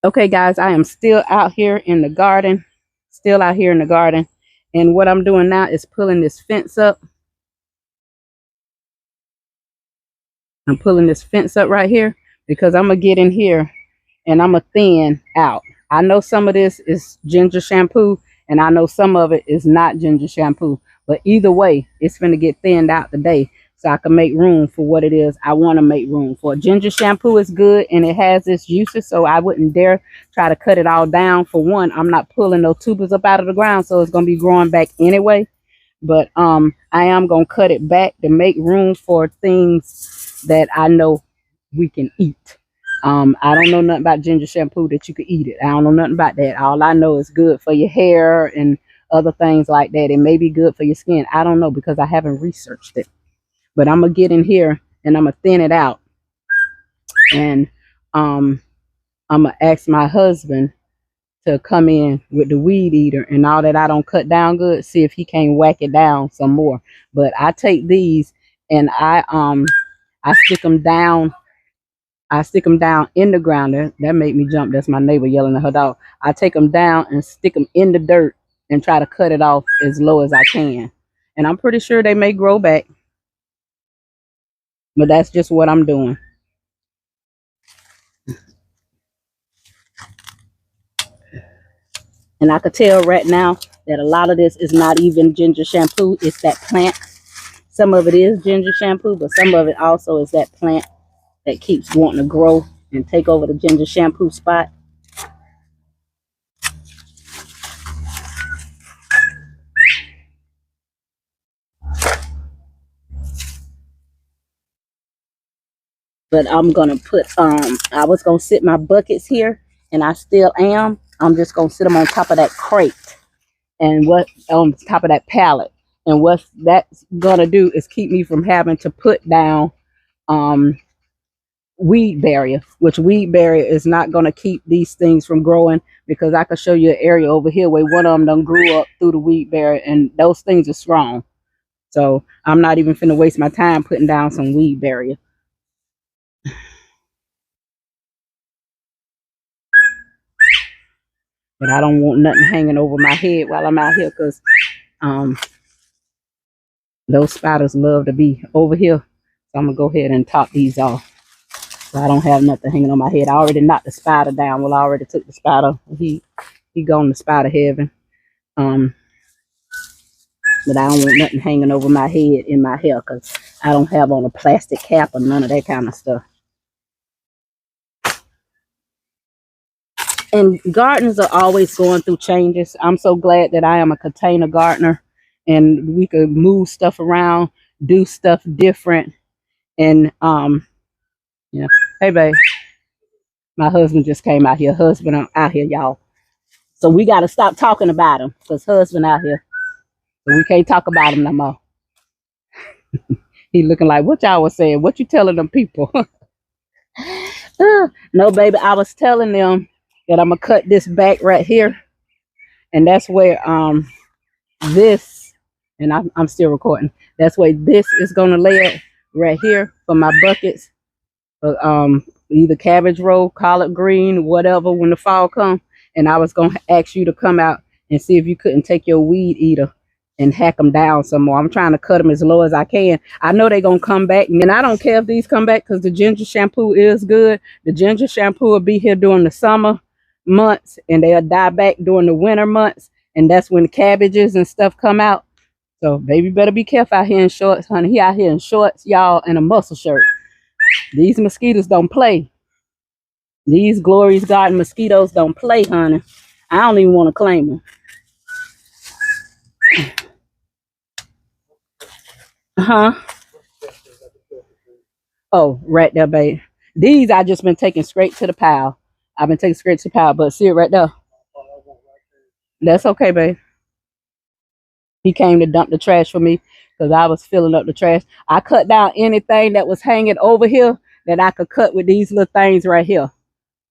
Okay, guys, I am still out here in the garden. Still out here in the garden. And what I'm doing now is pulling this fence up. I'm pulling this fence up right here because I'm going to get in here and I'm going to thin out. I know some of this is ginger shampoo and I know some of it is not ginger shampoo. But either way, it's going to get thinned out today so I can make room for what it is I want to make room for. Ginger shampoo is good and it has its uses, so I wouldn't dare try to cut it all down. For one, I'm not pulling no tubers up out of the ground, so it's going to be growing back anyway. But I am going to cut it back to make room for things that I know we can eat. I don't know nothing about ginger shampoo that you could eat it. I don't know nothing about that. All I know is good for your hair and other things like that. It may be good for your skin. I don't know because I haven't researched it. But I'm going to get in here and I'm going to thin it out. And I'm going to ask my husband to come in with the weed eater and all that I don't cut down good, see if he can't whack it down some more. But I take these and I stick them down. I stick them down in the ground. That made me jump. That's my neighbor yelling at her dog. I take them down and stick them in the dirt and try to cut it off as low as I can. And I'm pretty sure they may grow back. But that's just what I'm doing. And I could tell right now that a lot of this is not even ginger shampoo. It's that plant. Some of it is ginger shampoo, but some of it also is that plant that keeps wanting to grow and take over the ginger shampoo spot. But I'm gonna put I was gonna sit my buckets here and I still am. I'm just gonna sit them on top of that crate and what on top of that pallet. And what that's gonna do is keep me from having to put down weed barrier, which weed barrier is not going to keep these things from growing, because I can show you an area over here where one of them done grew up through the weed barrier and those things are strong. So I'm not even finna waste my time putting down some weed barrier. But I don't want nothing hanging over my head while I'm out here, because those spiders love to be over here. So I'm gonna go ahead and top these off so I don't have nothing hanging on my head. I already knocked the spider down. Well, I already took the spider. He gone to spider heaven. But I don't want nothing hanging over my head in my hair, because I don't have on a plastic cap or none of that kind of stuff. And gardens are always going through changes. I'm so glad that I am a container gardener and we could move stuff around, do stuff different. And yeah. Hey babe. My husband just came out here. Husband out here, y'all. So we gotta stop talking about him, because husband out here. So we can't talk about him no more. He looking like, what y'all was saying? What you telling them people? No, baby, I was telling them that I'm gonna cut this back right here, and that's where this, and I'm still recording. That's where this is gonna lay right here for my buckets. Either cabbage row, collard green, whatever, when the fall comes. And I was gonna ask you to come out and see if you couldn't take your weed eater and hack them down some more. I'm trying to cut them as low as I can. I know they're gonna come back, and I don't care if these come back, because the ginger shampoo is good. The ginger shampoo will be here during the summer months and they'll die back during the winter months, and that's when the cabbages and stuff come out. So baby better be careful out here in shorts, honey. He out here in shorts, y'all, and a muscle shirt. These mosquitoes don't play. These Glorious Garden mosquitoes don't play, honey. I don't even want to claim them. Oh, right there, babe. These I just been taking straight to the pile. I've been taking straight to the pile, but see it right there. That's okay, babe. He came to dump the trash for me because I was filling up the trash. I cut down anything that was hanging over here that I could cut with these little things right here.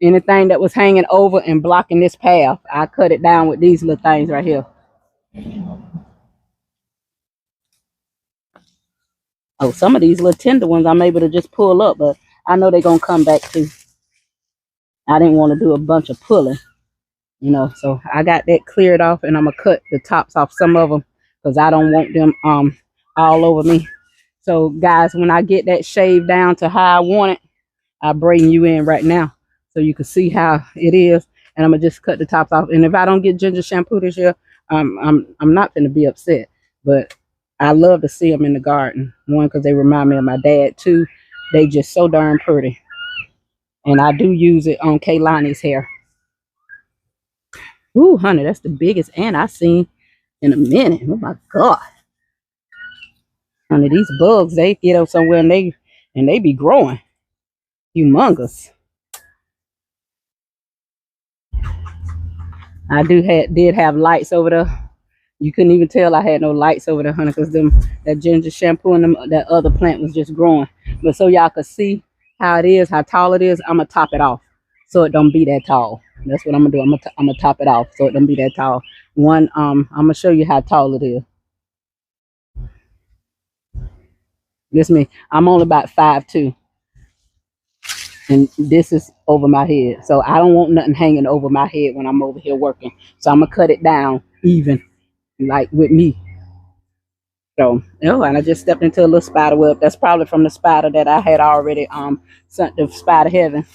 Anything that was hanging over and blocking this path, I cut it down with these little things right here. Oh, some of these little tender ones I'm able to just pull up, but I know they're going to come back too. I didn't want to do a bunch of pulling, you know. So I got that cleared off, and I'm gonna cut the tops off some of them because I don't want them all over me. So guys, when I get that shaved down to how I want it, I'll bring you in right now so you can see how it is. And I'm gonna just cut the tops off. And if I don't get ginger shampoo this year, I'm not gonna be upset. But I love to see them in the garden. One, because they remind me of my dad. Two, they just so darn pretty. And I do use it on Kaylani's hair. Ooh, honey, that's the biggest ant I've seen in a minute. Oh my God. Honey, these bugs, they get up somewhere and they be growing. Humongous. I did have lights over there. You couldn't even tell I had no lights over there, honey, because that ginger shampoo and that other plant was just growing. But so y'all could see how it is, how tall it is, I'm gonna top it off so it don't be that tall. That's what I'm gonna do. I'm gonna top it off so it don't be that tall. I'm gonna show you how tall it is. This me. I'm only about 5'2", and this is over my head. So I don't want nothing hanging over my head when I'm over here working. So I'm gonna cut it down even, like with me. So, oh, and I just stepped into a little spider web. That's probably from the spider that I had already sent to Spider Heaven.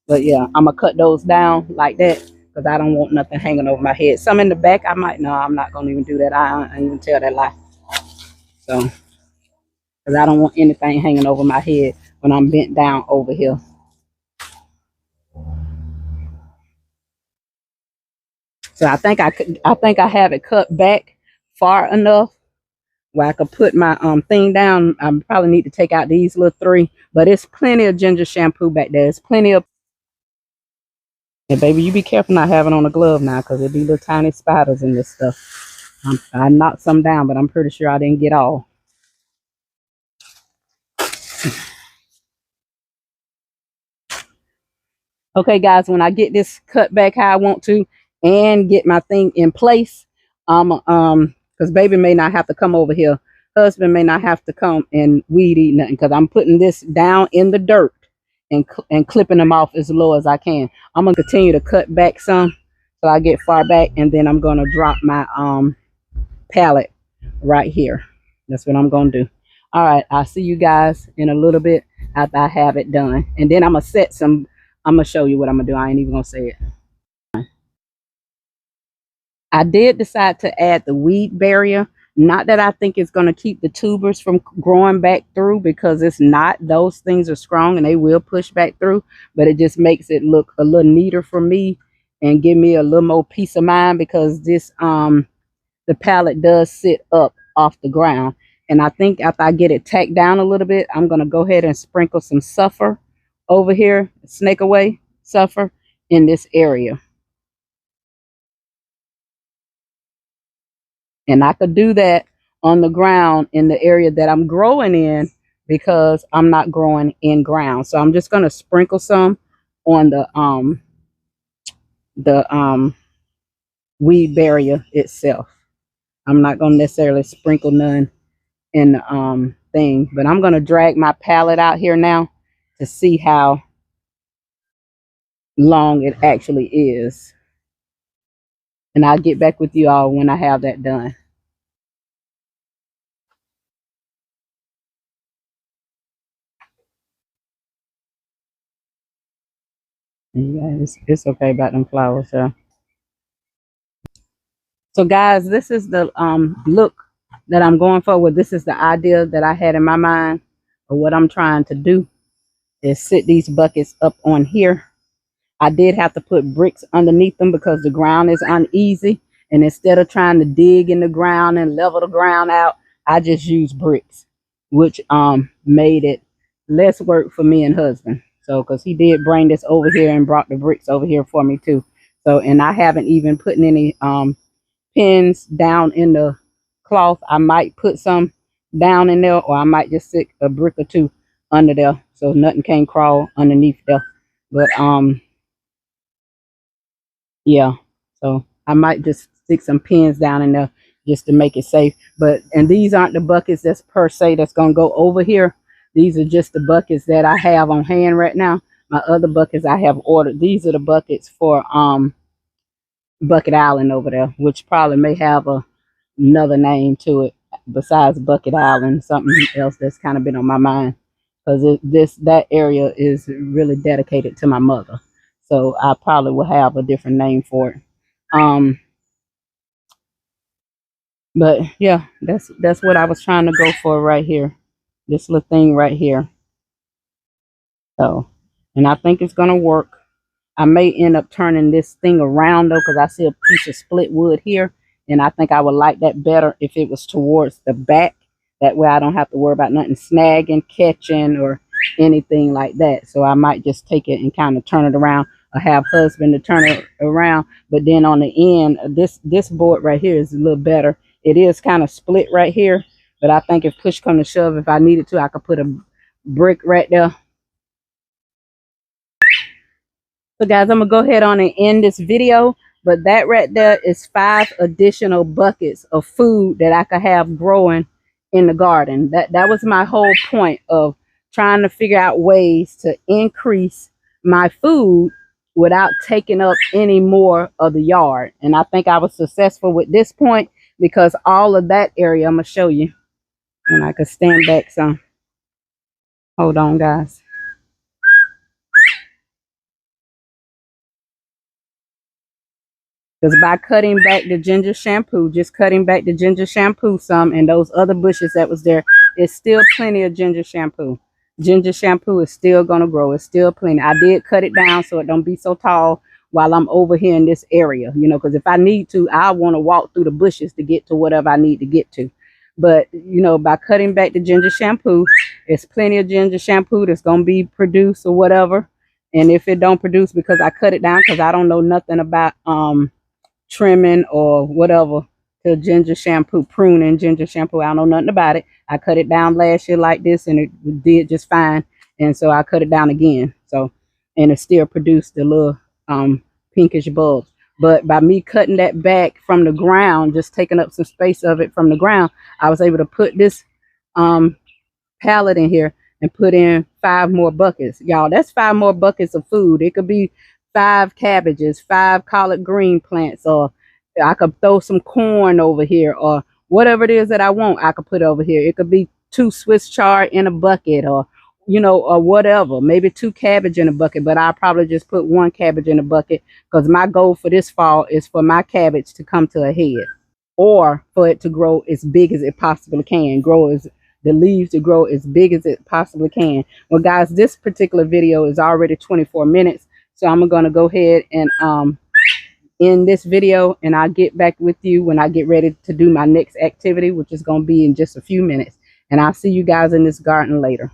But yeah, I'm gonna cut those down like that because I don't want nothing hanging over my head. Some in the back, no, I'm not gonna even do that. I ain't even tell that lie. So, because I don't want anything hanging over my head when I'm bent down over here. So I think I have it cut back far enough where I could put my thing down. I probably need to take out these little 3, but it's plenty of ginger shampoo back there. It's plenty of. Yeah, baby, you be careful not having on a glove now, because there be little tiny spiders in this stuff. I knocked some down, but I'm pretty sure I didn't get all. Okay, guys, when I get this cut back how I want to and get my thing in place, because baby may not have to come over here. Husband may not have to come and weed eat nothing, because I'm putting this down in the dirt and clipping them off as low as I can. I'm gonna continue to cut back some so I get far back, and then I'm gonna drop my pallet right here. That's what I'm gonna do. All right, I'll see you guys in a little bit after I have it done, and then I'm gonna show you what I'm gonna do. I ain't even gonna say it. I did decide to add the weed barrier. Not that I think it's going to keep the tubers from growing back through, because it's not. Those things are strong and they will push back through, but it just makes it look a little neater for me and give me a little more peace of mind, because this the pallet does sit up off the ground. And I think after I get it tacked down a little bit, I'm going to go ahead and sprinkle some sulfur over here, snake away sulfur in this area. And I could do that on the ground in the area that I'm growing in, because I'm not growing in ground. So I'm just going to sprinkle some on the weed barrier itself. I'm not going to necessarily sprinkle none in the thing, but I'm going to drag my pallet out here now to see how long it actually is. And I'll get back with you all when I have that done. Yeah, it's okay about them flowers, yeah. So guys, this is the look that I'm going for. Well, this is the idea that I had in my mind of what I'm trying to do, is sit these buckets up on here. I did have to put bricks underneath them because the ground is uneasy, and instead of trying to dig in the ground and level the ground out, I just used bricks, which made it less work for me and husband. So because he did bring this over here and brought the bricks over here for me too. So, and I haven't even put any pins down in the cloth. I might put some down in there, or I might just stick a brick or 2 under there so nothing can crawl underneath there. But yeah, so I might just stick some pins down in there just to make it safe. But, and these aren't the buckets that's per se that's gonna go over here. These are just the buckets that I have on hand right now. my other buckets I have ordered. These are the buckets for Bucket Island over there, which probably may have another name to it besides Bucket Island, something else that's kind of been on my mind, because that area is really dedicated to my mother. So I probably will have a different name for it. But yeah, that's what I was trying to go for right here. This little thing right here. So, and I think it's gonna work. I may end up turning this thing around though, because I see a piece of split wood here, and I think I would like that better if it was towards the back. That way I don't have to worry about nothing snagging, catching, or anything like that. So I might just take it and kind of turn it around, or have husband to turn it around. But then on the end, this board right here is a little better. It is kind of split right here, but I think if push come to shove, if I needed to, I could put a brick right there. So guys, I'm gonna go ahead on and end this video, but that right there is 5 additional buckets of food that I could have growing in the garden. That was my whole point of trying to figure out ways to increase my food without taking up any more of the yard. And I think I was successful with this point, because all of that area, I'm gonna show you, and I could stand back some. Hold on, guys. Because by cutting back the ginger shampoo, just cutting back the ginger shampoo some, and those other bushes that was there, it's still plenty of ginger shampoo. Ginger shampoo is still going to grow. It's still plenty. I did cut it down so it don't be so tall while I'm over here in this area, you know, because if I need to, I want to walk through the bushes to get to whatever I need to get to. But, you know, by cutting back the ginger shampoo, it's plenty of ginger shampoo that's going to be produced or whatever. And if it don't produce because I cut it down, because I don't know nothing about trimming or whatever to ginger shampoo, pruning ginger shampoo, I don't know nothing about it. I cut it down last year like this, and it did just fine, and so I cut it down again. So, and it still produced the little pinkish bulbs. But by me cutting that back from the ground, just taking up some space of it from the ground, I was able to put this pallet in here and put in 5 more buckets. Y'all, that's 5 more buckets of food. It could be 5 cabbages, 5 collard green plants, or I could throw some corn over here, or whatever it is that I want, I could put over here. It could be 2 Swiss chard in a bucket, or, you know, or whatever. Maybe 2 cabbage in a bucket, but I'll probably just put 1 cabbage in a bucket, because my goal for this fall is for my cabbage to come to a head, or for it to grow as big as it possibly can. The leaves to grow as big as it possibly can. Well, guys, this particular video is already 24 minutes. So I'm going to go ahead and end this video, and I'll get back with you when I get ready to do my next activity, which is going to be in just a few minutes. And I'll see you guys in this garden later.